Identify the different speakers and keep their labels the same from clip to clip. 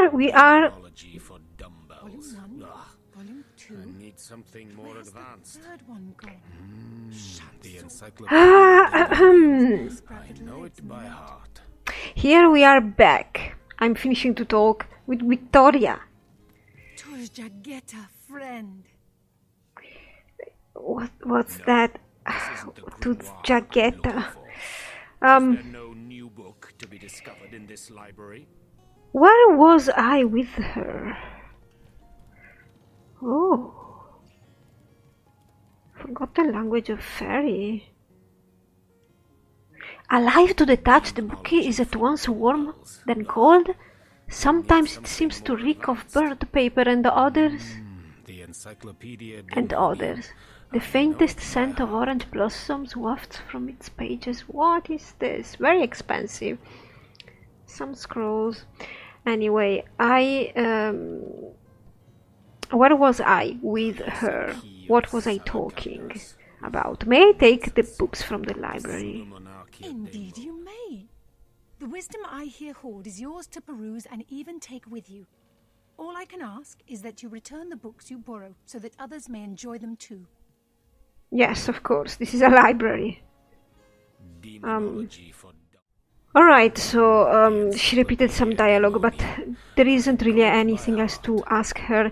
Speaker 1: here we are.
Speaker 2: Technology for dumbbells.
Speaker 3: Volume 1,
Speaker 2: Ugh,
Speaker 3: Volume 2.
Speaker 2: I need something more
Speaker 3: Where's
Speaker 2: advanced.
Speaker 3: the third one gone?
Speaker 2: The encyclopedia. I know it by heart.
Speaker 1: Here we are back. I'm finishing to talk with Victoria.
Speaker 3: Tus Jageta, friend.
Speaker 1: What's that?
Speaker 2: This isn't the
Speaker 1: Tooth
Speaker 2: grimoire I'm
Speaker 1: Jageta.
Speaker 2: looking for. Is there no new book to be discovered in this library?
Speaker 1: Where was I with her? Oh. Forgotten language of fairy. Alive to the touch, the bouquet is at once warm, then cold. Sometimes it seems to reek of burnt paper and others.
Speaker 2: The encyclopedia.
Speaker 1: And others. The faintest scent of orange blossoms wafts from its pages. What is this? Very expensive. Some scrolls. Anyway, where was I with her? What was I talking about? May I take the books from the library?
Speaker 3: Indeed you may. The wisdom I here hold is yours to peruse and even take with you. All I can ask is that you return the books you borrow so that others may enjoy them too.
Speaker 1: Yes, of course. This is a library.
Speaker 2: Demonology for
Speaker 1: Alright, so she repeated some dialogue, but there isn't really anything else to ask her.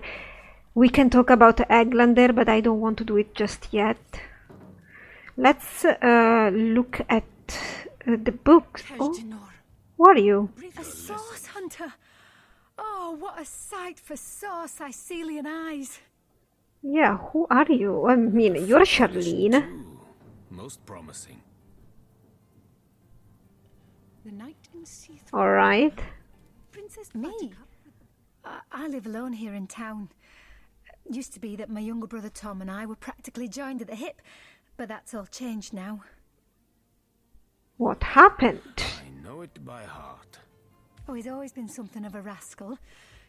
Speaker 1: We can talk about Eglander, but I don't want to do it just yet. Let's look at the books. Oh, who are you?
Speaker 3: A source hunter! Oh, what a sight for sore Sicilian eyes!
Speaker 1: Yeah, who are you? I mean, you're Charlene.
Speaker 2: Ooh, most promising.
Speaker 3: The night in Seath.
Speaker 1: Alright.
Speaker 3: Princess me? I live alone here in town. Used to be that my younger brother Tom and I were practically joined at the hip, but that's all changed now.
Speaker 1: What happened?
Speaker 2: I know it by heart.
Speaker 3: Oh, he's always been something of a rascal,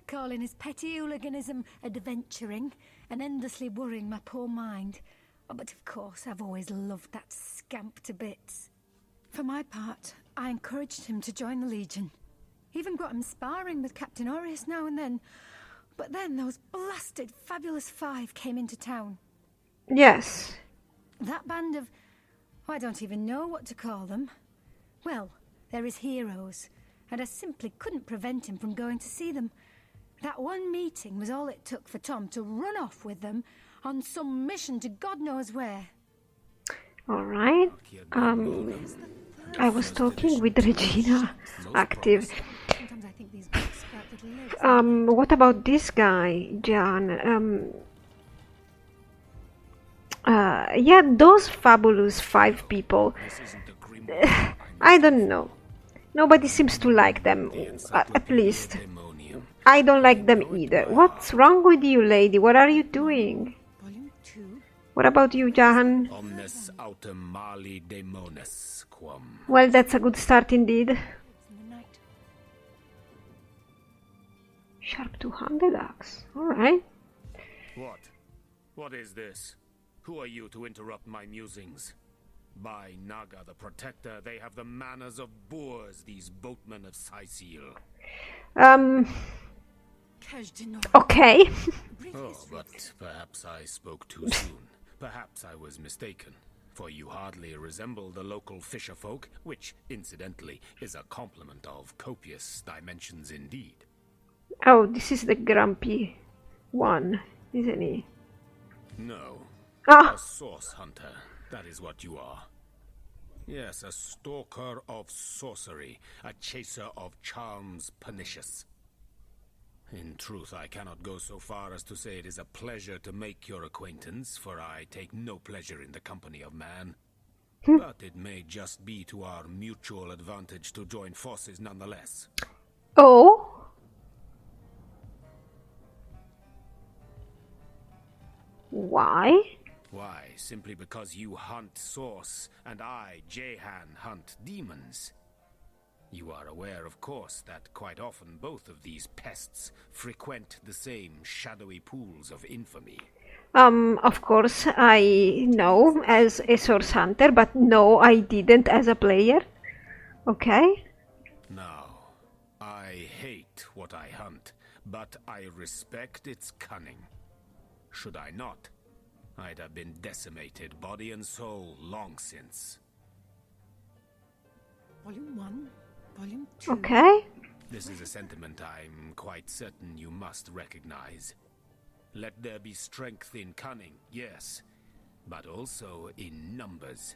Speaker 3: calling his petty hooliganism adventuring and endlessly worrying my poor mind. Oh, but of course, I've always loved that scamp to bits. For my part, I encouraged him to join the Legion. Even got him sparring with Captain Aureus now and then. But then those blasted Fabulous Five came into town.
Speaker 1: Yes.
Speaker 3: That band of... I don't even know what to call them. Well, they're his heroes, and I simply couldn't prevent him from going to see them. That one meeting was all it took for Tom to run off with them on some mission to God knows where.
Speaker 1: Alright. I was talking with Regina, active.
Speaker 3: Sometimes I think these books sprout little legs.
Speaker 1: What about this guy, Jan? Yeah, those Fabulous Five people.
Speaker 2: This isn't the grimoire.
Speaker 1: I don't know. Nobody seems to like them, at least. I don't like them either. What's wrong with you, lady? What are you doing?
Speaker 3: Volume 2.
Speaker 1: What about you, Jahan?
Speaker 2: Omnes autem mali demones quam.
Speaker 1: Well, that's a good start indeed.
Speaker 3: In the night.
Speaker 1: Sharp 200 axe. Alright.
Speaker 2: What? What is this? Who are you to interrupt my musings? By Naga the Protector, they have the manners of boors, these boatmen of Sicile.
Speaker 1: Okay.
Speaker 2: Oh, but perhaps I spoke too soon. Perhaps I was mistaken. For you hardly resemble the local fisher folk, which, incidentally, is a compliment of copious dimensions indeed.
Speaker 1: Oh, this is the grumpy one, isn't he?
Speaker 2: No.
Speaker 1: Ah!
Speaker 2: A source hunter. That is what you are. Yes, a stalker of sorcery, a chaser of charms pernicious. In truth, I cannot go so far as to say it is a pleasure to make your acquaintance, for I take no pleasure in the company of man. But it may just be to our mutual advantage to join forces nonetheless.
Speaker 1: Oh? Why?
Speaker 2: Why, simply because you hunt source, and I, Jehan, hunt demons. You are aware, of course, that quite often both of these pests frequent the same shadowy pools of infamy.
Speaker 1: Of course, I know as a source hunter, but no, I didn't as a player. Okay?
Speaker 2: Now, I hate what I hunt, but I respect its cunning. Should I not, I'd have been decimated, body and soul, long since.
Speaker 3: Volume 1, Volume 2.
Speaker 1: Okay.
Speaker 2: This is a sentiment I'm quite certain you must recognize. Let there be strength in cunning, yes, but also in numbers.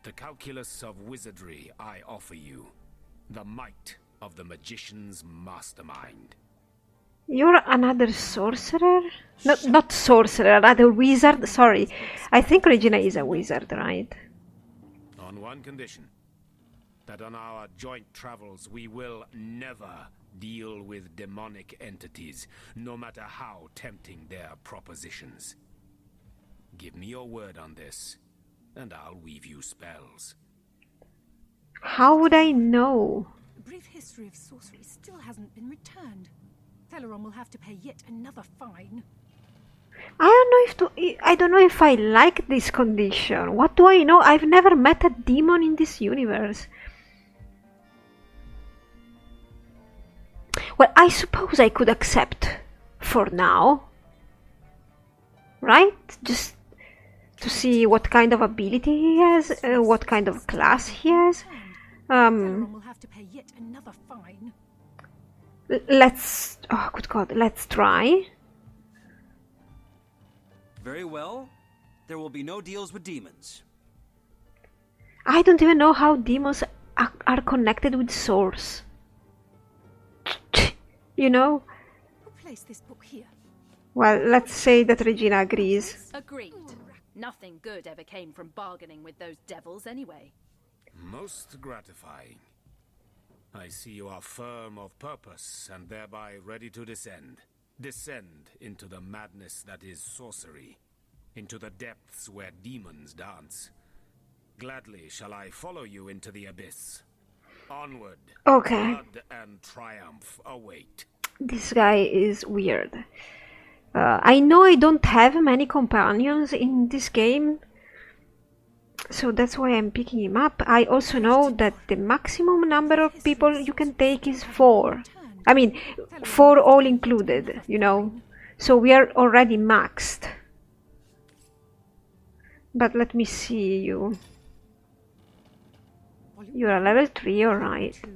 Speaker 2: The calculus of wizardry I offer you, the might of the magician's mastermind.
Speaker 1: You're another sorcerer? Not sorcerer, rather wizard. Sorry. I think Regina is a wizard, right?
Speaker 2: On one condition. That on our joint travels we will never deal with demonic entities, no matter how tempting their propositions. Give me your word on this, and I'll weave you spells.
Speaker 1: How would I know?
Speaker 3: A brief history of sorcery still hasn't been returned. Teleron will have to pay yet another fine.
Speaker 1: I don't know if I like this condition. What do I know? I've never met a demon in this universe. Well, I suppose I could accept for now. Right? Just to see what kind of ability he has, what kind of class he has.
Speaker 3: Teleron will have to pay yet another fine.
Speaker 1: Let's... Oh, good God. Let's try.
Speaker 4: Very well. There will be no deals with demons.
Speaker 1: I don't even know how demons are connected with Source. You know?
Speaker 3: Who placed this book here?
Speaker 1: Well, let's say that Regina agrees.
Speaker 5: Agreed. Nothing good ever came from bargaining with those devils anyway.
Speaker 2: Most gratifying. I see you are firm of purpose and thereby ready to descend. Descend into the madness that is sorcery, into the depths where demons dance. Gladly shall I follow you into the abyss. Onward.
Speaker 1: Okay.
Speaker 2: Blood and triumph await.
Speaker 1: This guy is weird. I know I don't have many companions in this game, so that's why I'm picking him up. I also know that the maximum number of people you can take is 4. I mean, 4 all included, you know. So we are already maxed. But let me see you. You're a level 3, alright.
Speaker 3: Third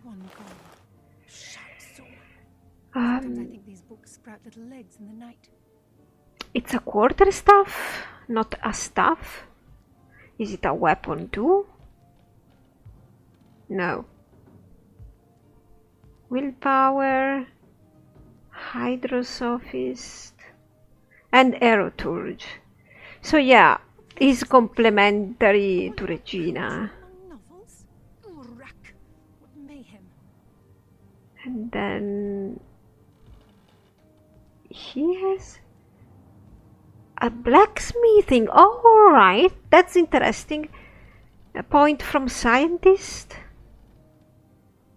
Speaker 3: one gone. I think these books sprout little legs in the night.
Speaker 1: It's a quarterstaff, not a staff. Is it a weapon too? No. Willpower, Hydrosophist, and Aeroturge. So yeah, is complementary to Regina.
Speaker 3: Novels? Rack. What mayhem.
Speaker 1: And then he has a blacksmithing. Oh, alright, that's interesting. A point from scientist.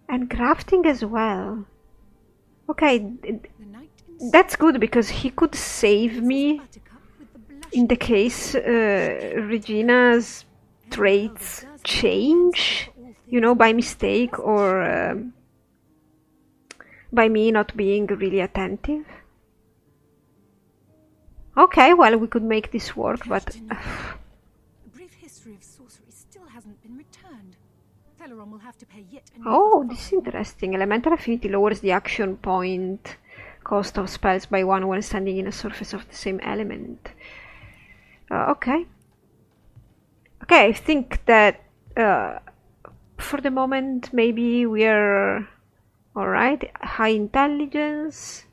Speaker 1: And crafting as well. Okay,
Speaker 3: The night in
Speaker 1: that's good because he could save me
Speaker 3: Buttercup with the blush.
Speaker 1: in the case Regina's traits change, you know, by mistake or by me not being really attentive. Okay, well, we could make this work, but
Speaker 3: A brief history of sorcery still hasn't been returned. Teleron will have to pay yet another
Speaker 1: oh,
Speaker 3: fine.
Speaker 1: this is interesting. Elemental affinity lowers the action point cost of spells by 1 when standing in a surface of the same element. Okay. Okay, I think that for the moment maybe we're alright. High intelligence,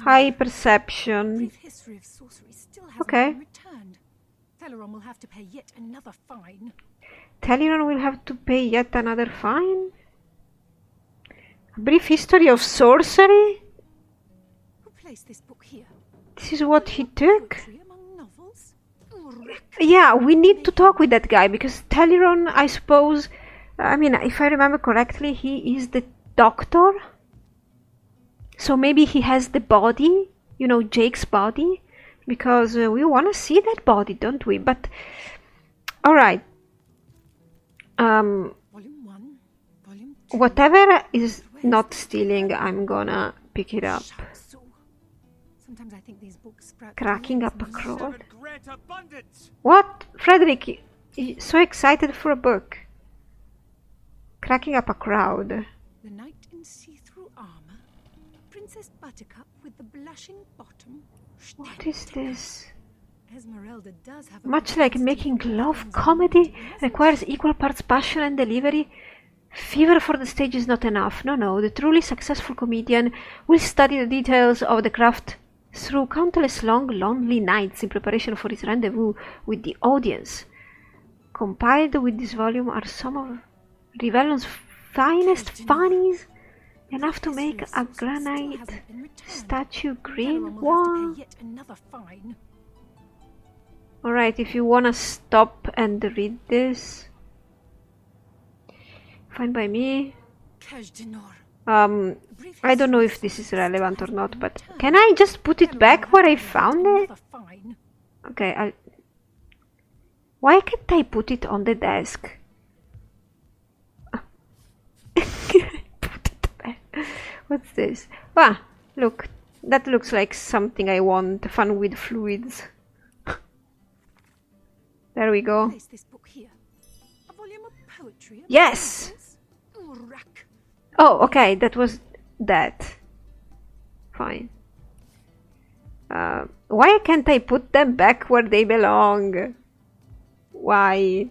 Speaker 1: high perception.
Speaker 3: Brief history of sorcery still hasn't
Speaker 1: Okay.
Speaker 3: been returned. Teleron will have to pay yet another fine.
Speaker 1: Teleron will have to pay yet another fine. A brief history of sorcery.
Speaker 3: Who placed this book here?
Speaker 1: This is what he took.
Speaker 3: Poetry among novels? Rack.
Speaker 1: Yeah, we need to talk with that guy because Teleron, I suppose, I mean, if I remember correctly, he is the doctor. So maybe he has the body, you know, Jake's body, because we want to see that body, don't we? But, alright.
Speaker 3: Volume 1, Volume 2.
Speaker 1: Whatever is not stealing, I'm gonna pick it up.
Speaker 3: Sometimes I think these books sprout
Speaker 1: Cracking
Speaker 3: legs
Speaker 1: up a
Speaker 3: and
Speaker 1: crowd.
Speaker 4: Grant abundance.
Speaker 1: What? Frederick, you're so excited for a book. Cracking up a crowd.
Speaker 3: the knight in see-through armor, Princess Buttercup with the blushing bottom.
Speaker 1: What is this?
Speaker 3: Esmeralda does have a
Speaker 1: Much like
Speaker 3: propensity
Speaker 1: making
Speaker 3: for
Speaker 1: love,
Speaker 3: weapons
Speaker 1: comedy
Speaker 3: and doesn't
Speaker 1: requires
Speaker 3: she?
Speaker 1: equal parts passion and delivery. Fever for the stage is not enough. No, the truly successful comedian will study the details of the craft through countless long, lonely nights in preparation for his rendezvous with the audience. Compiled with this volume are some of Rivellon's finest funnies, enough to make a granite statue green. What? Alright, if you wanna stop and read this, fine by me. I don't know if this is relevant or not, but can I just put it back where I found it? Okay, why can't I put it on the desk? Put it back. What's this? Ah, look, that looks like something I want. Fun with fluids. There we go. Yes! Oh, okay, that was that. Fine. Why can't I put them back where they belong? Why?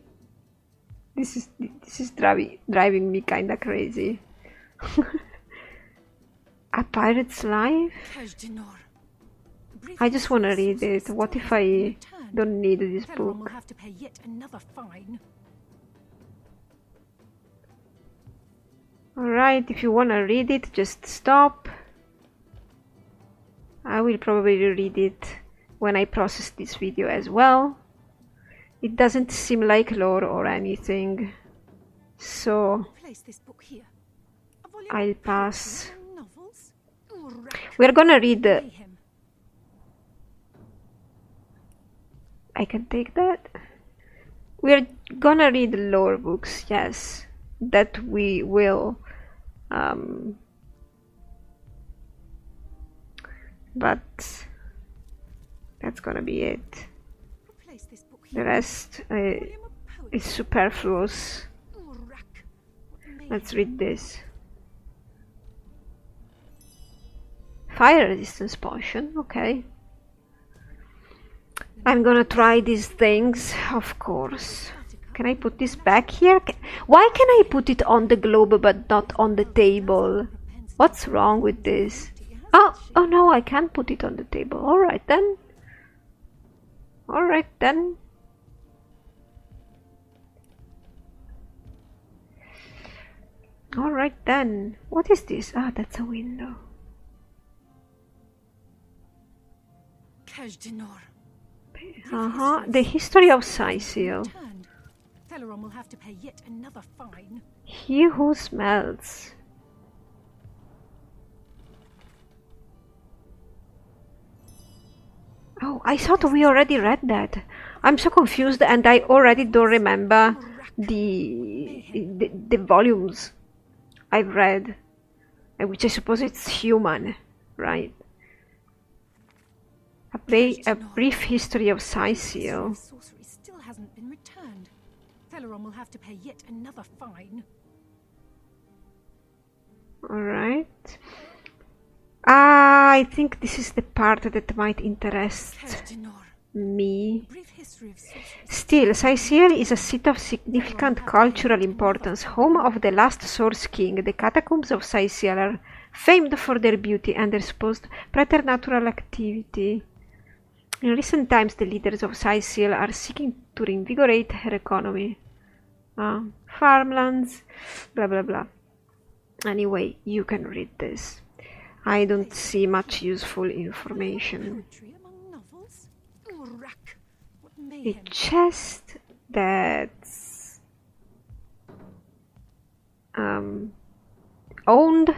Speaker 1: This is driving me kinda crazy. A pirate's life? I just wanna read it. What if I don't need this book? Alright, if you wanna read it, just stop. I will probably read it when I process this video as well. It doesn't seem like lore or anything, so I'll pass. We're gonna read I can take that. We're gonna read lore books, yes, that we will. But that's gonna be it. The rest is superfluous. Let's read this. Fire resistance potion, okay. I'm gonna try these things, of course. Can I put this back here? Why can I put it on the globe but not on the table? What's wrong with this? Oh no, I can't put it on the table. Alright then. Alright then. Alright then. What is this? Ah, that's a window. The history of Sicil.
Speaker 3: Celeron will have to pay yet another fine.
Speaker 1: He who smells. Oh, I thought we already read that. I'm so confused and I already don't remember the volumes I've read, which I suppose it's human, right? A brief history of Sicil.
Speaker 3: Sorcery still hasn't been returned. Celeron will have to pay yet another fine.
Speaker 1: Alright. I think this is the part that might interest me. Still, Sicil is a seat of significant cultural importance, home of the last Source King. The catacombs of Sicil are famed for their beauty and their supposed preternatural activity. In recent times, the leaders of Sicil are seeking to reinvigorate her economy. Farmlands, blah blah blah. Anyway, you can read this. I don't see much useful information. A chest that's owned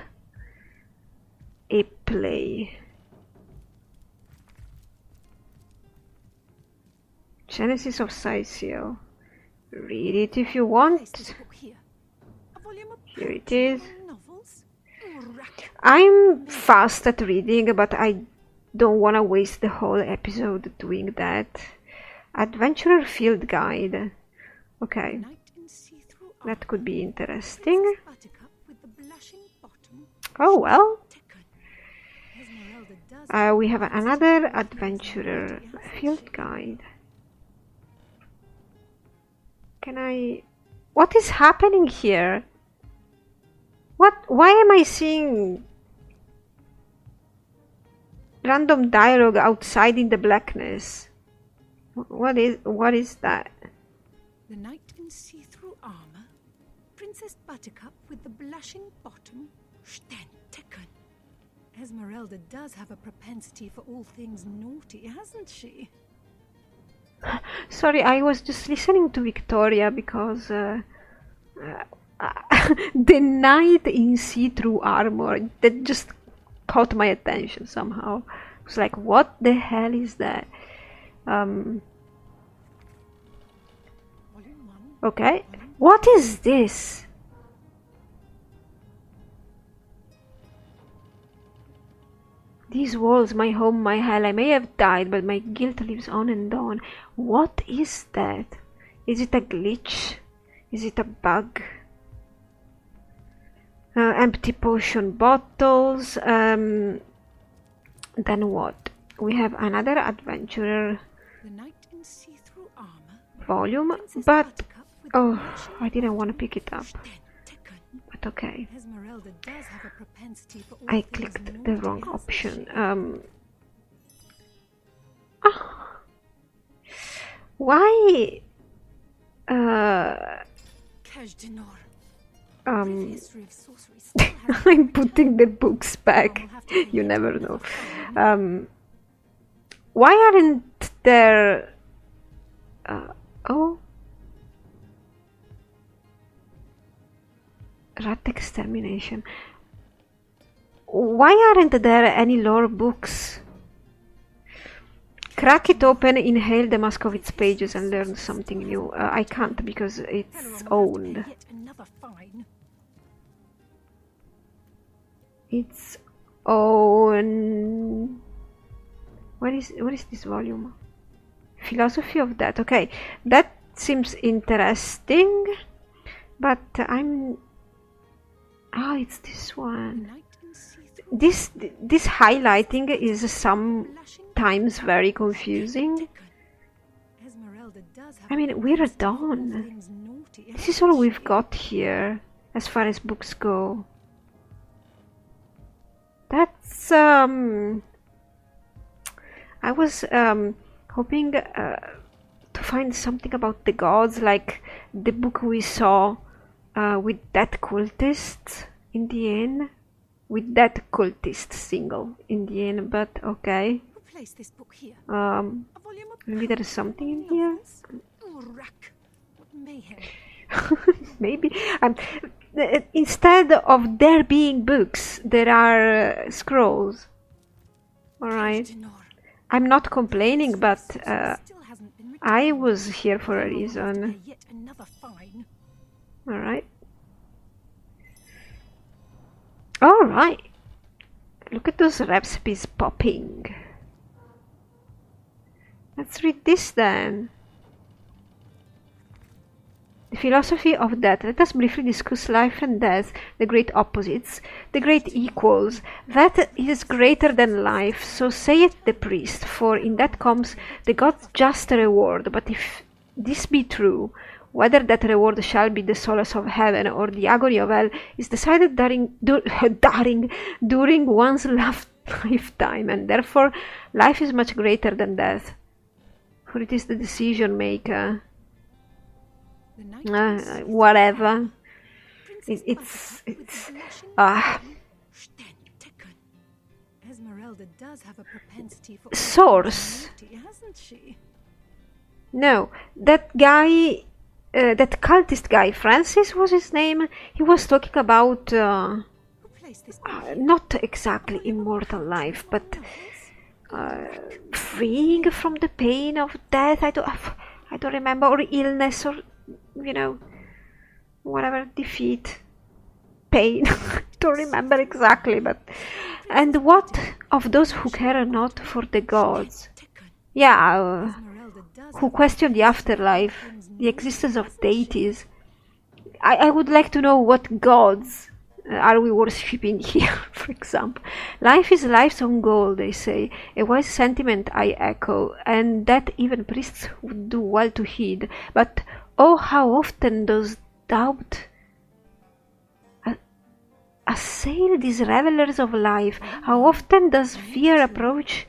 Speaker 1: a play. Genesis of Sicil. Read it if you want. Here it is. I'm fast at reading, but I don't want to waste the whole episode doing that. Adventurer Field Guide. Okay, that could be interesting. Oh well. We have another Adventurer Field Guide. Can I... What is happening here? What? Why am I seeing random dialogue outside in the blackness? What is that?
Speaker 3: The knight in see-through armor, Princess Buttercup with the blushing bottom, Stentiken. Esmeralda does have a propensity for all things naughty, hasn't she?
Speaker 1: Sorry, I was just listening to Victoria because the knight in see-through armor, that just caught my attention somehow. I was like, what the hell is that? Okay, what is this? These walls, my home, my hell, I may have died, but my guilt lives on and on. What is that? Is it a glitch? Is it a bug? Empty potion bottles. Then what? We have another adventurer volume, but oh, I didn't want to pick it up. But okay. I clicked the wrong option. Why? I'm putting the books back. You never know. Why aren't there? Oh. Rat extermination. Why aren't there any lore books? Crack it open, inhale the musk of its pages and learn something new. I can't because it's owned. It's own. What is this volume? Philosophy of Death. Okay, that seems interesting, but I'm... Oh, it's this one. This highlighting is sometimes very confusing. I mean, we're done. This is all we've got here as far as books go. That's I was hoping to find something about the gods, like the book we saw with that cultist in the end, with that cultist single in the end, but okay. Maybe there is something in here. Maybe instead of there being books, there are scrolls. Alright. I'm not complaining, but I was here for a reason. Alright. Alright. Look at those recipes popping. Let's read this then. The philosophy of death. Let us briefly discuss life and death, the great opposites, the great equals. That is greater than life, so saith the priest, for in that comes the God's just reward. But if this be true, whether that reward shall be the solace of heaven or the agony of hell is decided during one's lifetime, and therefore life is much greater than death, for it is the decision maker. Whatever. It's source. No, that guy, that cultist guy, Francis was his name. He was talking about not exactly immortal life, but freeing from the pain of death. I don't remember, or illness, or you know, whatever, defeat, pain. don't remember exactly, but... And what of those who care not for the gods? Yeah,
Speaker 3: Esmeralda does
Speaker 1: who
Speaker 3: have
Speaker 1: question the afterlife, the existence of deities. I would like to know what gods are we worshipping here, for example. Life is life's own goal, they say. A wise sentiment I echo, and that even priests would do well to heed. But oh, how often does doubt assail these revelers of life? How often does fear approach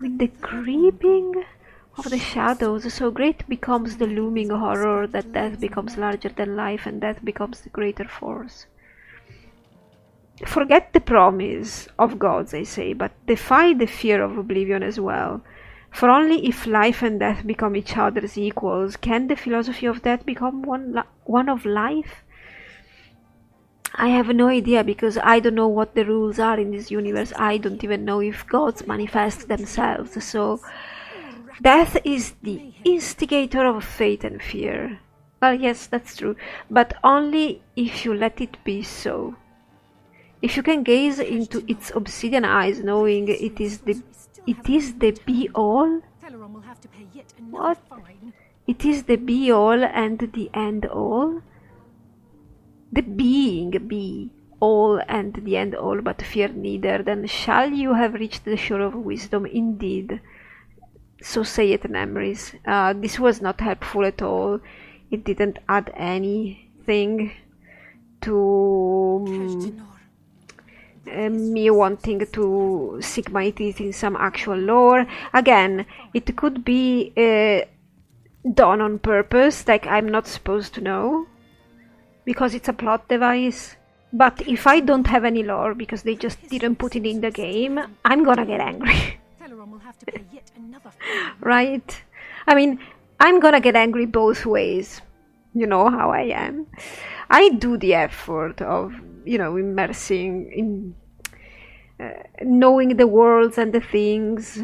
Speaker 1: with the creeping of the shadows? So great becomes the looming horror that death becomes larger than life, and death becomes the greater force. Forget the promise of gods, I say, but defy the fear of oblivion as well. For only if life and death become each other's equals can the philosophy of death become one of life. I have no idea, because I don't know what the rules are in this universe. I don't even know if gods manifest themselves, so death is the instigator of fate and fear. Well, yes, that's true, but only if you let it be so. If you can gaze into its obsidian eyes, knowing it is the be-all.
Speaker 3: Teleron will have to pay yet another
Speaker 1: What?
Speaker 3: fine.
Speaker 1: It is the be-all and the end-all. The being be all and the end all, but fear neither. Then shall you have reached the shore of wisdom indeed. So say it, memories. This was not helpful at all. It didn't add anything to me wanting to sink my teeth in some actual lore. Again, it could be done on purpose, like I'm not supposed to know, because it's a plot device. But if I don't have any lore because they just didn't put it in the game, I'm gonna get angry.
Speaker 3: Teleron will have to pay yet another fine.
Speaker 1: Right? I mean, I'm gonna get angry both ways. You know how I am. I do the effort of, immersing in knowing the worlds and the things,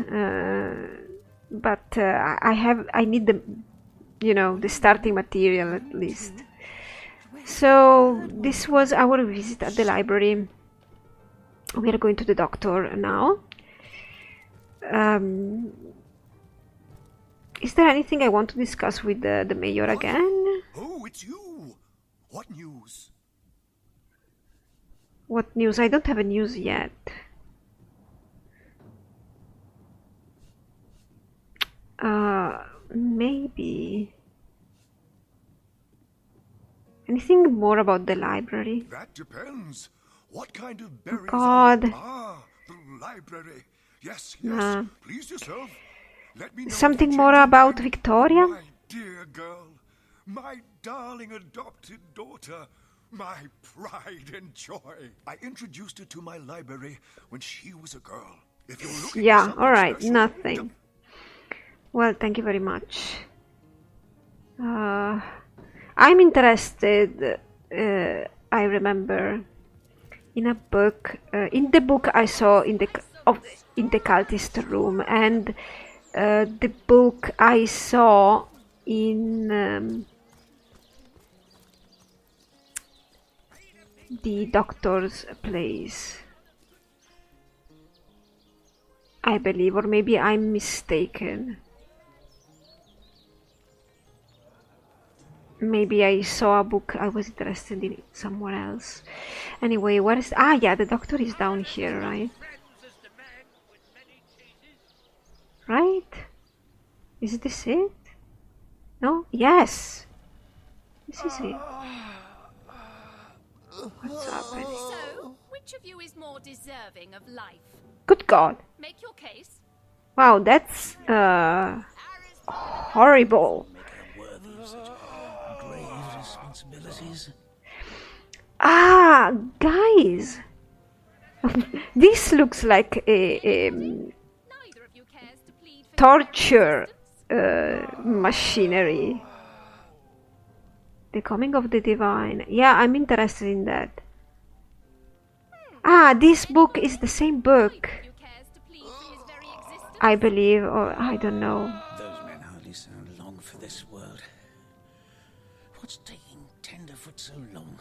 Speaker 1: but I need the starting material at least. So this was our visit at the library. We are going to the doctor now. Is there anything I want to discuss with the mayor again?
Speaker 6: Oh, it's you! What news?
Speaker 1: What news? I don't have a news yet. Maybe. Anything more about the library?
Speaker 6: That depends. What kind of berries
Speaker 1: God.
Speaker 6: the library. Yes, yes. Please yourself. Let me know
Speaker 1: Something
Speaker 6: if you
Speaker 1: more
Speaker 6: change your
Speaker 1: about
Speaker 6: mind.
Speaker 1: Victoria?
Speaker 6: My dear girl. My darling adopted daughter. My pride and joy. I introduced her to my library when she was a girl. If you're looking for something
Speaker 1: alright,
Speaker 6: special,
Speaker 1: nothing. Well, thank you very much. I'm interested, I remember, in a book, in the book I saw in the cultist room, and the book I saw in the doctor's place, I believe, or maybe I'm mistaken. Maybe I saw a book I was interested in somewhere else. Anyway, where is... Ah, yeah, the doctor is down here, right? Right? Is this it? No? Yes! This is it. What's happening?
Speaker 5: So, which of you is more deserving of life?
Speaker 1: Good God!
Speaker 5: Make your case.
Speaker 1: Wow, that's... horrible. Ah, guys! This looks like a
Speaker 5: Neither of you cares to plead for
Speaker 1: torture machinery. The Coming of the Divine. Yeah, I'm interested in that. Ah, this book is the same book,
Speaker 5: you cares to plead for his very existence.
Speaker 1: I believe, or I don't know.
Speaker 7: Those men hardly sound long for this world. What's taking Tenderfoot so long?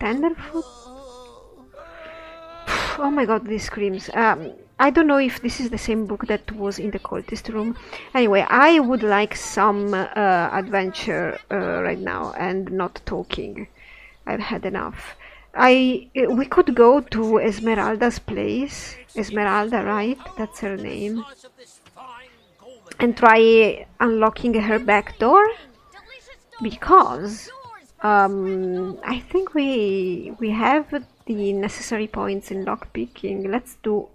Speaker 1: Tenderfoot? Oh my god, these screams. I don't know if this is the same book that was in the cultist room. Anyway, I would like some adventure right now and not talking. I've had enough. We could go to Esmeralda's place. Esmeralda, right? That's her name. And try unlocking her back door. Because I think we have the necessary points in lockpicking. Let's do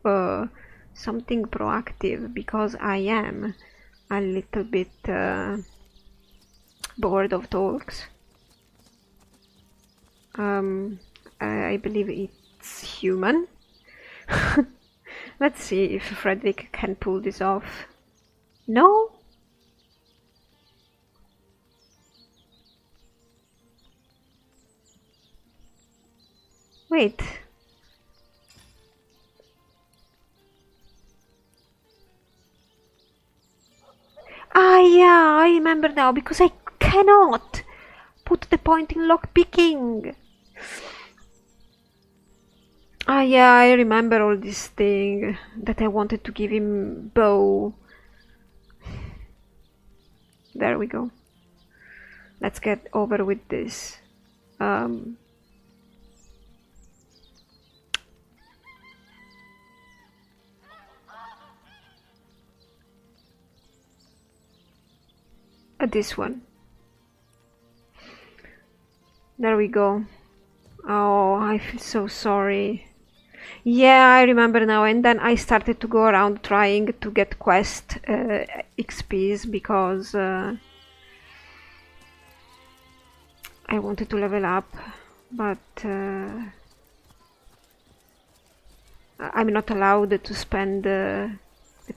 Speaker 1: something proactive because I am a little bit bored of talks. I believe it's human. Let's see if Frederick can pull this off. No? Wait. Ah, yeah, I remember now, because I cannot put the point in lockpicking. Ah, yeah, I remember all this thing that I wanted to give him bow. There we go. Let's get over with this. This one. There we go. Oh, I feel so sorry. Yeah, I remember now. And then I started to go around trying to get quest XPs because I wanted to level up, but I'm not allowed to spend the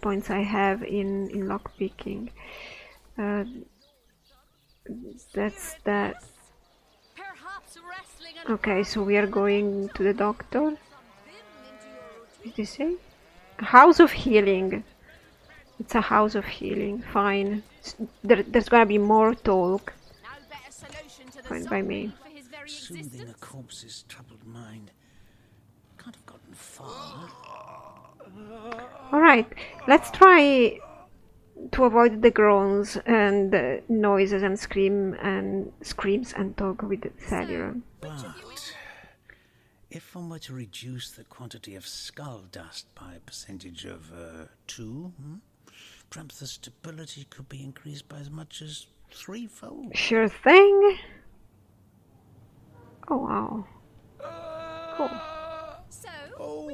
Speaker 1: points I have in lockpicking. That's that. Okay, so we are going to the doctor. What did he say? A house of healing. It's a house of healing. Fine. There's gonna be more talk. Fine by me.
Speaker 7: Soothing a corpse's troubled mind. Can't have gotten far.
Speaker 1: Alright, let's try to avoid the groans and noises and screams and talk with Thalion.
Speaker 7: But if one were to reduce the quantity of skull dust by a percentage of 2, perhaps the stability could be increased by as much as 3-fold.
Speaker 1: Sure thing. Oh wow. Cool.
Speaker 7: Oh,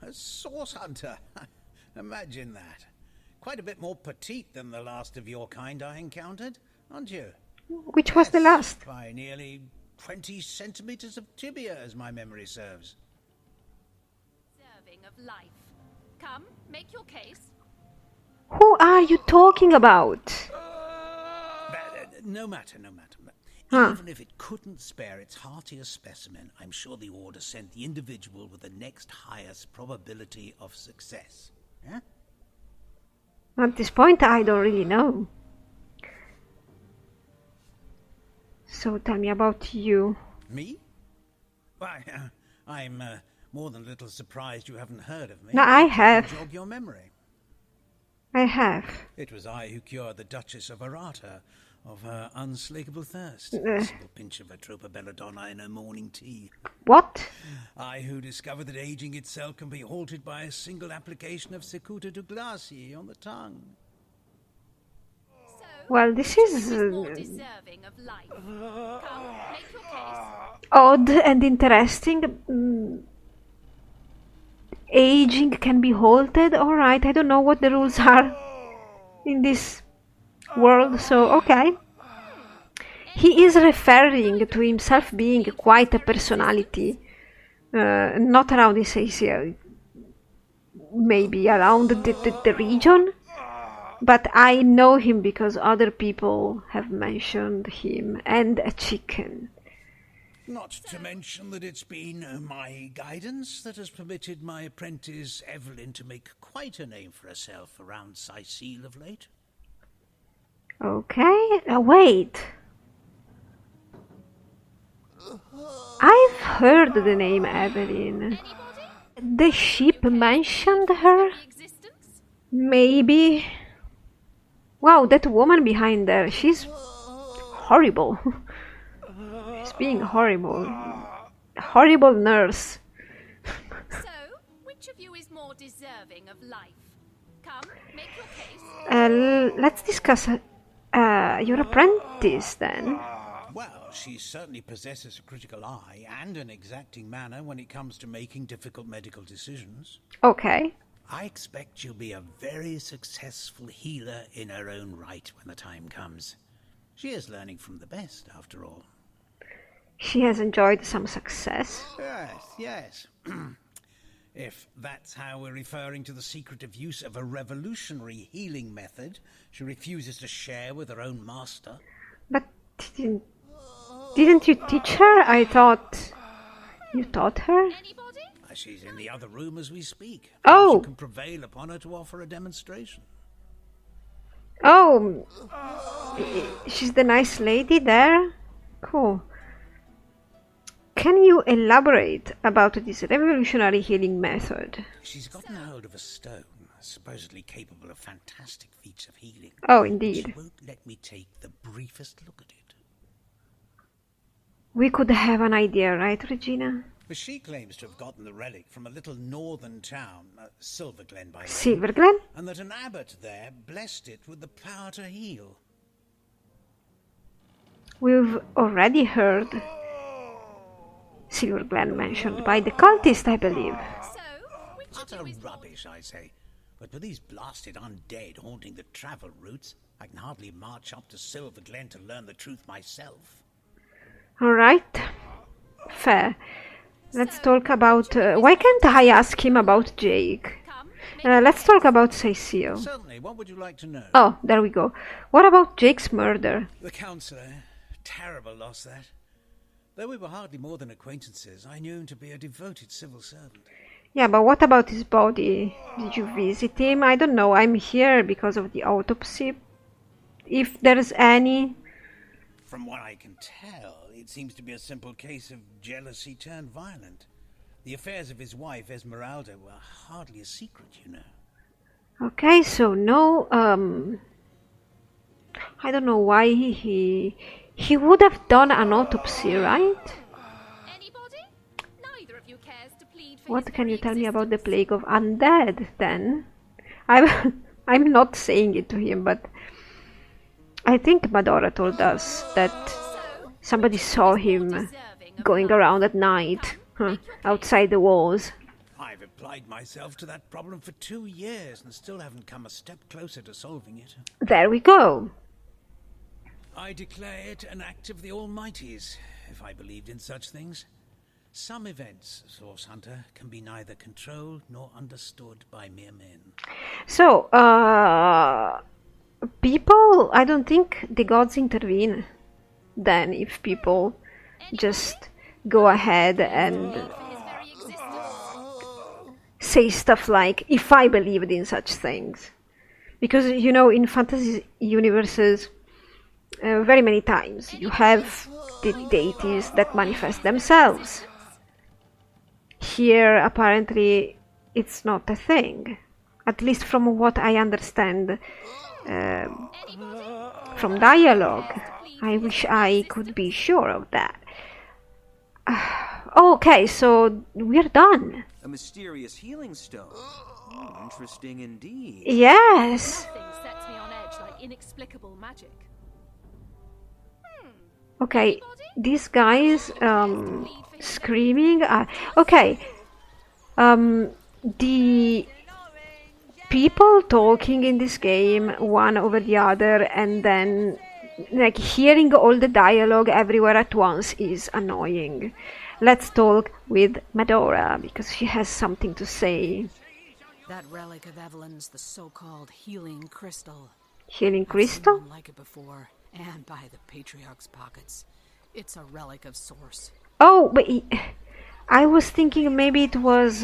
Speaker 7: a source hunter. Imagine that. Quite a bit more petite than the last of your kind I encountered, aren't you?
Speaker 1: Which was the last?
Speaker 7: By nearly 20 centimeters of tibia, as my memory serves.
Speaker 5: Serving of life. Come, make your case.
Speaker 1: Who are you talking about?
Speaker 7: No matter.
Speaker 1: Huh.
Speaker 7: Even if it couldn't spare its heartiest specimen, I'm sure the Order sent the individual with the next highest probability of success. Yeah?
Speaker 1: At this point, I don't really know. So tell me about you.
Speaker 7: Me? Why, I'm more than a little surprised you haven't heard of me.
Speaker 1: No, I have.
Speaker 7: Jog your memory.
Speaker 1: I have.
Speaker 7: It was I who cured the Duchess of Arata of her unslakable thirst. A simple pinch of Atropa belladonna in her morning tea.
Speaker 1: What?
Speaker 7: I who discovered that aging itself can be halted by a single application of Secuta de Glacie on the tongue.
Speaker 1: Well, this is
Speaker 5: More deserving of life. Come, make your case.
Speaker 1: odd and interesting. Aging can be halted. Alright, I don't know what the rules are in this world, so okay. He is referring to himself being quite a personality. Not around this area, maybe around the region. But I know him because other people have mentioned him, and a chicken.
Speaker 7: Not to mention that it's been my guidance that has permitted my apprentice Evelyn to make quite a name for herself around Sicile of late.
Speaker 1: Okay, wait. I've heard the name Evelyn. The ship mentioned her? Maybe. Wow, that woman behind there, she's horrible. She's being horrible. Horrible nurse.
Speaker 5: So, which of you is more deserving of life? Come, make your case.
Speaker 1: Let's discuss your apprentice then.
Speaker 7: Well, she certainly possesses a critical eye and an exacting manner when it comes to making difficult medical decisions.
Speaker 1: Okay.
Speaker 7: I expect she'll be a very successful healer in her own right when the time comes. She is learning from the best, after all.
Speaker 1: She has enjoyed some success.
Speaker 7: Yes. If that's how we're referring to the secretive use of a revolutionary healing method she refuses to share with her own master.
Speaker 1: But didn't you teach her? I thought you taught her.
Speaker 7: She's in the other room as we speak.
Speaker 1: Oh!
Speaker 7: You can prevail upon her to offer a demonstration.
Speaker 1: Oh! She's the nice lady there? Cool. Can you elaborate about this revolutionary healing method?
Speaker 7: She's gotten hold of a stone, supposedly capable of fantastic feats of healing.
Speaker 1: Oh, indeed.
Speaker 7: She won't let me take the briefest look at it.
Speaker 1: We could have an idea, right, Regina?
Speaker 7: But she claims to have gotten the relic from a little northern town, Silverglen by name,
Speaker 1: Silverglen?
Speaker 7: and that an abbot there blessed it with the power to heal.
Speaker 1: We've already heard Silverglen mentioned by the cultist, I believe.
Speaker 5: So, which of
Speaker 7: Utter
Speaker 5: you is more
Speaker 7: rubbish, I say. But with these blasted undead haunting the travel routes, I can hardly march up to Silverglen to learn the truth myself.
Speaker 1: Alright. Fair. Let's talk about... why can't I ask him about Jake? Let's talk about Cecile.
Speaker 7: Certainly, what would you like to know?
Speaker 1: Oh, there we go. What about Jake's murder?
Speaker 7: The counsellor. Terrible loss, that. Though we were hardly more than acquaintances, I knew him to be a devoted civil servant.
Speaker 1: Yeah, but what about his body? Did you visit him? I don't know. I'm here because of the autopsy. If there's any...
Speaker 7: From what I can tell, it seems to be a simple case of jealousy turned violent. The affairs of his wife, Esmeralda, were hardly a secret, you know.
Speaker 1: Okay, so no, I don't know why he would have done an autopsy, right?
Speaker 5: anybody? Neither of you cares to plead for
Speaker 1: What
Speaker 5: his
Speaker 1: can you
Speaker 5: very
Speaker 1: tell me about the
Speaker 5: existence.
Speaker 1: plague of undead, then? I'm not saying it to him, but I think Madora told us that somebody saw him going around at night, outside the walls.
Speaker 7: I've applied myself to that problem for 2 years and still haven't come a step closer to solving it.
Speaker 1: There we go.
Speaker 7: I declare it an act of the Almighty's, if I believed in such things. Some events, Source Hunter, can be neither controlled nor understood by mere men.
Speaker 1: So, people, I don't think the gods intervene then if people just go ahead and
Speaker 5: For his very existence.
Speaker 1: say stuff like, if I believed in such things. Because, you know, in fantasy universes, very many times you have the deities that manifest themselves. Here, apparently, it's not a thing. At least from what I understand from dialogue. I wish I could be sure of that. Okay, so we're done.
Speaker 4: A mysterious healing stone. Interesting indeed.
Speaker 1: Yes.
Speaker 5: Nothing sets me on edge like inexplicable magic.
Speaker 1: Okay, these guys screaming. Okay, the people talking in this game one over the other, and then like hearing all the dialogue everywhere at once is annoying. Let's talk with Medora because she has something to say.
Speaker 8: That relic of Evelyn's the so-called healing crystal.
Speaker 1: Healing
Speaker 8: I've seen
Speaker 1: crystal?
Speaker 8: one like it before, and by the Patriarch's pockets. It's a relic of Source.
Speaker 1: Oh, but I was thinking maybe it was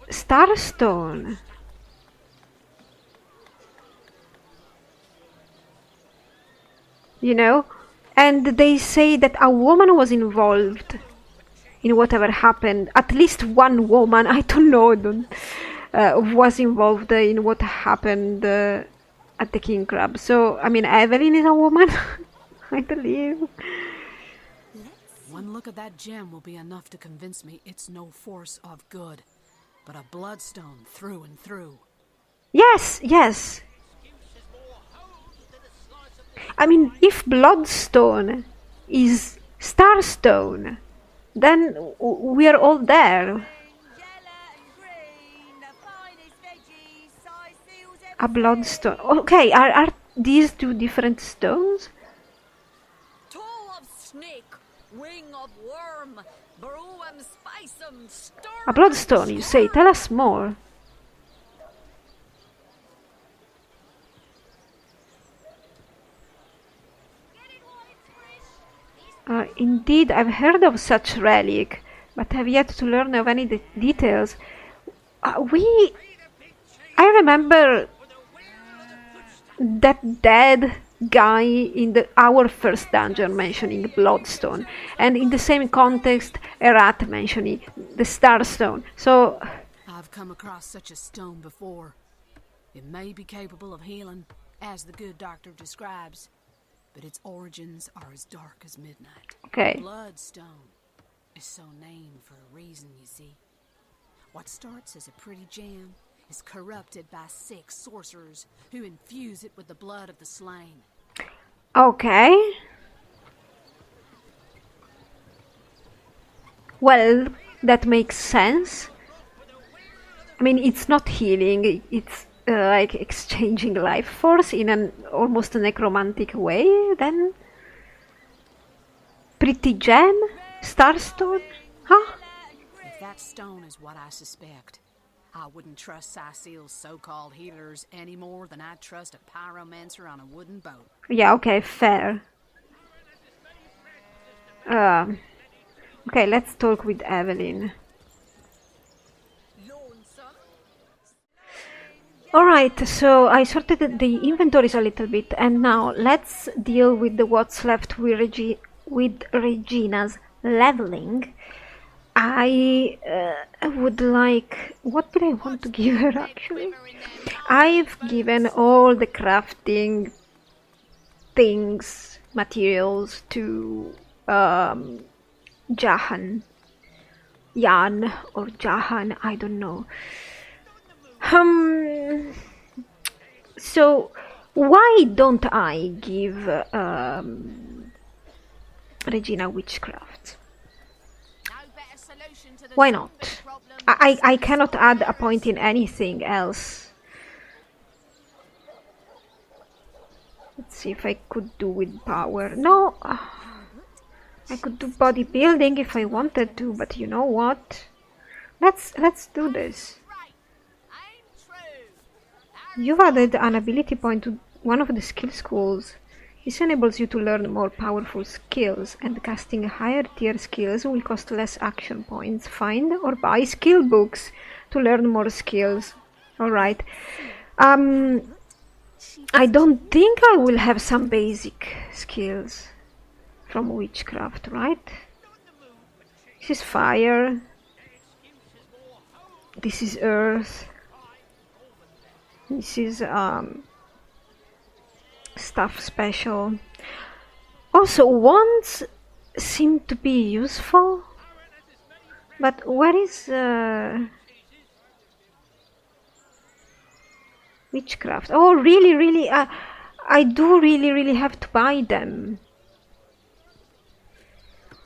Speaker 1: Starstone. You know, And they say that a woman was involved in whatever happened. At least one woman, I don't know, was involved in what happened at the King Crab. So, I mean, Evelyn is a woman, I believe.
Speaker 8: One look at that gem will be enough to convince me it's no force of good, but a bloodstone through and through.
Speaker 1: Yes, yes. I mean, if Bloodstone is Starstone, then we are all there. A Bloodstone. Okay, are these two different stones?
Speaker 9: Toe of snake, wing of worm, broom spicem, storm.
Speaker 1: A Bloodstone, you say? Tell us more. Indeed, I've heard of such relic, but have yet to learn of any details. I remember that dead guy in our first dungeon mentioning Bloodstone, and in the same context, a rat mentioning the Starstone. So
Speaker 8: I've come across such a stone before. It may be capable of healing, as the good doctor describes, but its origins are as dark as midnight.
Speaker 1: okay.
Speaker 8: Bloodstone is so named for a reason, you see. What starts as a pretty gem is corrupted by sick sorcerers who infuse it with the blood of the slain.
Speaker 1: Okay. Well, that makes sense. I mean, it's not healing, it's like exchanging life force in an almost necromantic way, then? Pretty gem? Starstone? Huh?
Speaker 8: If that stone is what I suspect, I wouldn't trust Cecil's so-called healers any more than I'd trust a pyromancer on a wooden boat.
Speaker 1: Yeah, okay, fair. Okay, let's talk with Evelyn. Alright, so I sorted the inventories a little bit, and now let's deal with what's left with Regina's leveling. I would like... What did I want to give her, actually? I've given all the crafting things, materials, to Jahan. Jan or Jahan, I don't know. So why don't I give Regina witchcraft? Why not? I cannot add a point in anything else. Let's see if I could do with power. No, I could do bodybuilding if I wanted to, but you know what? Let's do this. You've added an ability point to one of the skill schools. This enables you to learn more powerful skills, and casting higher tier skills will cost less action points. Find or buy skill books to learn more skills. Alright. I don't think I will have some basic skills from witchcraft, right? This is fire. This is earth. This is stuff special. Also, wands seem to be useful, but where is witchcraft? Oh, really, I do really have to buy them.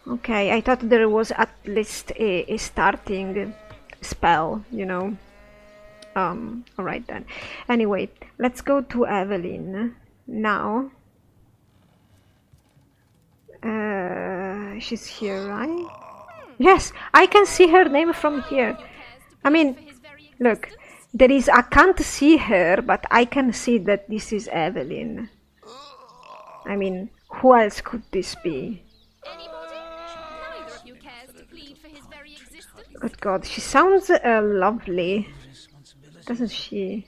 Speaker 1: Okay, I thought there was at least a starting spell, you know. Alright then. Anyway, let's go to Evelyn now. She's here, right? Yes, I can see her name from here. I mean, look, I can't see her, but I can see that this is Evelyn. I mean, who else could this be? Good God, she sounds lovely, doesn't she?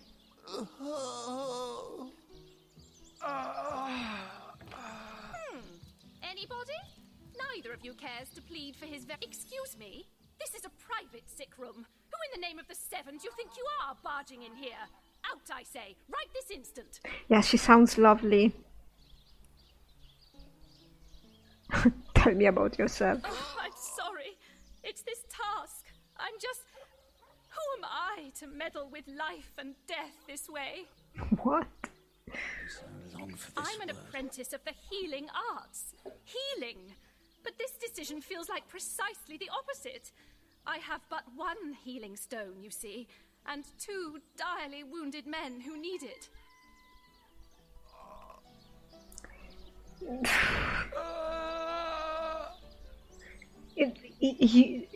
Speaker 5: of you cares to plead for his Excuse me? This is a private sick room. Who in the name of the seven do you think you are barging in here? Out, I say, right this instant.
Speaker 1: Yeah, she sounds lovely. Tell me about yourself.
Speaker 5: Oh, I'm sorry. It's this task. I'm just... Who am I to meddle with life and death this way?
Speaker 1: What?
Speaker 7: So long for this
Speaker 5: I'm an apprentice of the healing arts. Healing! But this decision feels like precisely the opposite. I have but one healing stone, you see, and two direly wounded men who need it.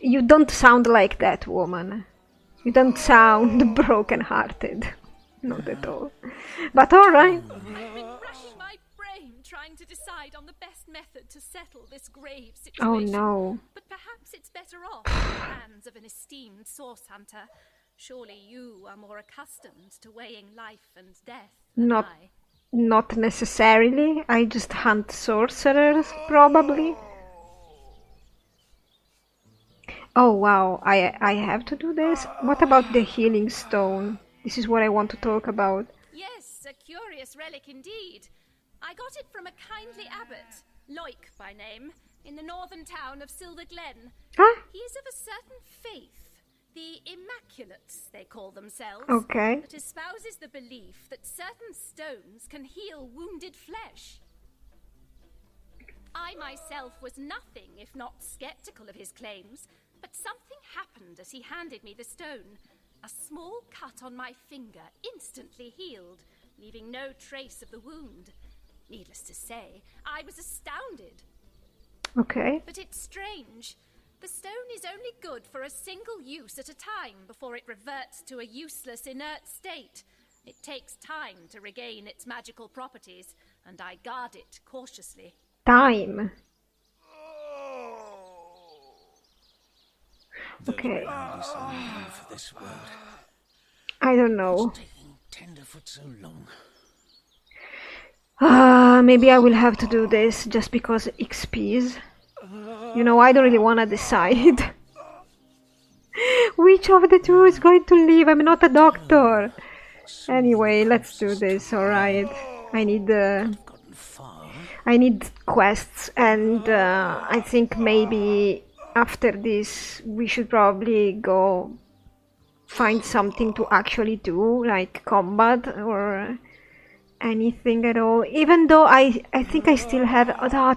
Speaker 1: You don't sound like that woman. You don't sound broken-hearted. Not at all. But alright.
Speaker 5: I've been racking my brain trying to decide on the best method to settle this grave situation.
Speaker 1: Oh no.
Speaker 5: But perhaps it's better off in the hands of an esteemed source hunter. Surely you are more accustomed to weighing life and death than I.
Speaker 1: Not necessarily. I just hunt sorcerers, probably. Oh wow, I have to do this? What about the healing stone? This is what I want to talk about.
Speaker 5: Yes, a curious relic indeed. I got it from a kindly abbot, Loic by name, in the northern town of Silver Glen.
Speaker 1: Huh?
Speaker 5: He is of a certain faith, the Immaculates they call themselves,
Speaker 1: Okay.
Speaker 5: that espouses the belief that certain stones can heal wounded flesh. I myself was nothing if not skeptical of his claims, but something happened as he handed me the stone. A small cut on my finger instantly healed, leaving no trace of the wound. Needless to say, I was astounded.
Speaker 1: Okay.
Speaker 5: But it's strange. The stone is only good for a single use at a time before it reverts to a useless, inert state. It takes time to regain its magical properties, and I guard it cautiously.
Speaker 1: Time.
Speaker 7: Okay.
Speaker 1: Okay.
Speaker 7: So long for this world.
Speaker 1: I don't know.
Speaker 7: It's taking Tenderfoot so long.
Speaker 1: Maybe I will have to do this just because XPs. You know, I don't really want to decide which of the two is going to live. I'm not a doctor. Anyway, let's do this, alright? I need quests, and I think maybe after this we should probably go find something to actually do, like combat or anything at all. Even though I think I still have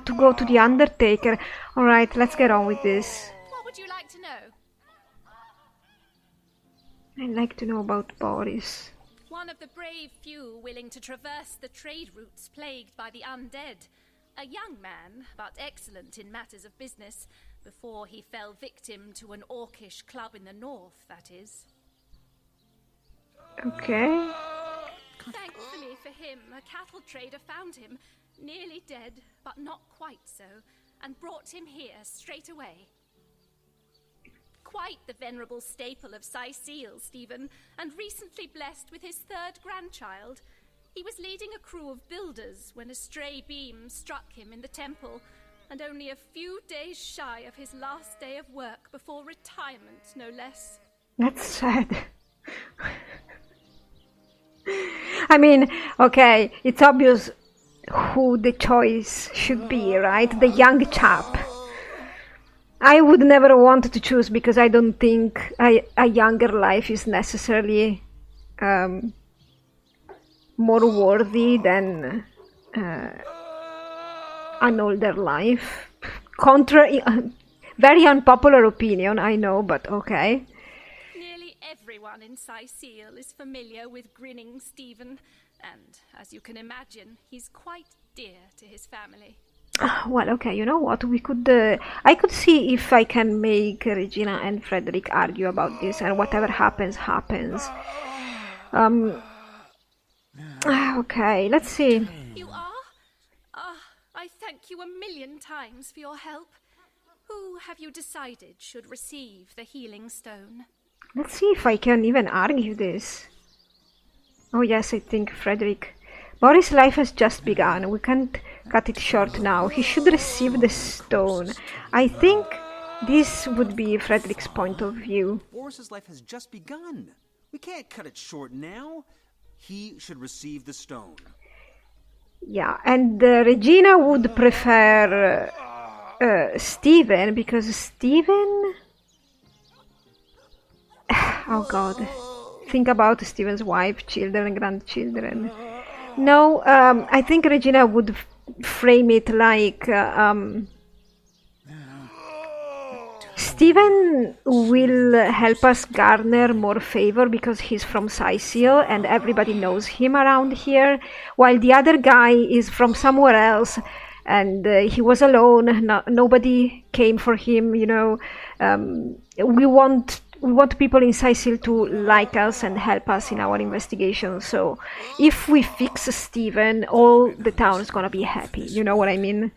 Speaker 1: to go to the Undertaker. Alright, let's get on with this.
Speaker 5: What would you like to know?
Speaker 1: I'd like to know about Boris.
Speaker 5: One of the brave few willing to traverse the trade routes plagued by the undead. A young man, but excellent in matters of business, before he fell victim to an orcish club in the north, that is.
Speaker 1: Okay.
Speaker 5: Thankfully for him, a cattle trader found him, nearly dead, but not quite so, and brought him here straight away. Quite the venerable staple of Sicile, Stephen, and recently blessed with his third grandchild. He was leading a crew of builders when a stray beam struck him in the temple, and only a few days shy of his last day of work before retirement, no less.
Speaker 1: That's sad. I mean, okay, it's obvious who the choice should be, right? The young chap. I would never want to choose because I don't think a younger life is necessarily more worthy than an older life. Very unpopular opinion, I know, but okay.
Speaker 5: Nearly everyone in Sicile is familiar with grinning Stephen, and as you can imagine, he's quite dear to his family.
Speaker 1: Well, okay, you know what? We could. I could see if I can make Regina and Frederick argue about this, and whatever happens, happens. Okay, let's see.
Speaker 5: You are? I thank you a million times for your help. Who have you decided should receive the healing stone?
Speaker 1: Let's see if I can even argue this. Oh yes, I think Frederick. Boris' life has just begun. We can't cut it short now. He should receive the stone. I think this would be Frederick's point of view.
Speaker 4: Boris's life has just begun. We can't cut it short now. He should receive the stone.
Speaker 1: Yeah, and Regina would prefer Stephen, because Stephen... Oh god. Think about Stephen's wife, children, grandchildren. No, I think Regina would frame it like... Stephen will help us garner more favor because he's from Sicil and everybody knows him around here, while the other guy is from somewhere else and he was alone. Nobody came for him, you know. We want people in Sicil to like us and help us in our investigation. So if we fix Stephen, all the town is gonna be happy. You know what I mean?